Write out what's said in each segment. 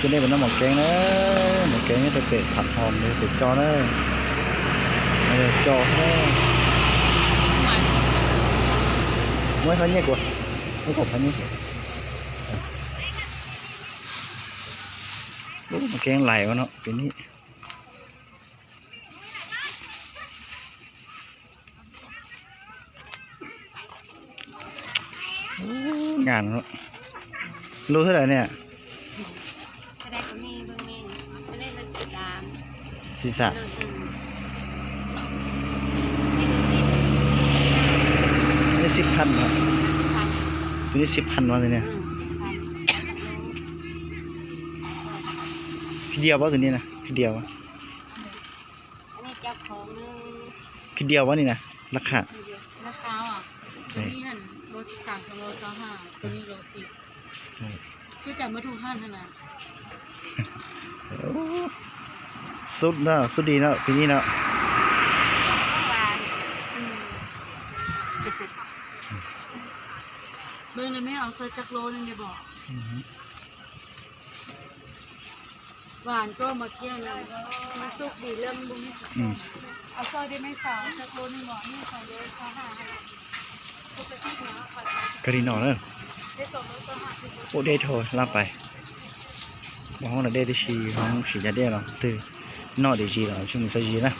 cái này vẫn là một cái nữa, một cái này đểผัดhòm để cho nó để cho nó mới hơi nhẹ của mới cột hơi nhẹ một cái lầy của nó cái này ngàn nữa lô thế này nè xì xảนี่10,000ครับตัวนี้10,000มาเลยเนี่ยพี่เดียวว่าตัวนี้นะพี่เดียววะพี่เดียววะนี่นะราคาอ่ะตัวนี้หันโล13กับโล25ตัวนี้โล10คือจับมาถูกห้านขนาดสุดเนาะสุดดีเนาะปีนี้เนาะเบิ่งเลยไม่เอาเซอร์จักโลนึงเดี๋ยวบอกหวานก็มาเคี่ยวเลยมาสุกดีเริ่มบุ้งเอาซอยได้ไหมสาวจักโลนึงหวานนี่2 โล 25กระดิ่งหน่อเนอะ ได้2 โล 25โอ้ได้โทรลาไปบอกว่าเราได้ที่ชีของสีจะได้หรอตื่นนอดีชีหรอช่วงนี้จะชีนะ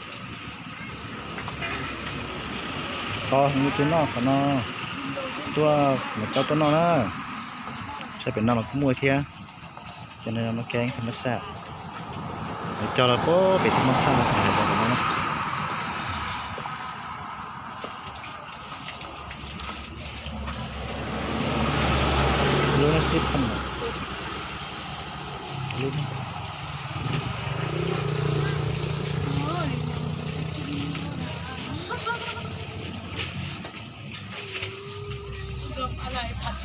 ต่อมีตัวนอกกับนอตัวเหมือนตัวนอกนะใช่เป็นนอกมาขโมยเทียจะเนื้อมาแกงธรรมชาติจอระโปเป็นธรรมชาติอะไรแบบนั้นนะรู้นะสิพันรู้ไหมอะไรผัด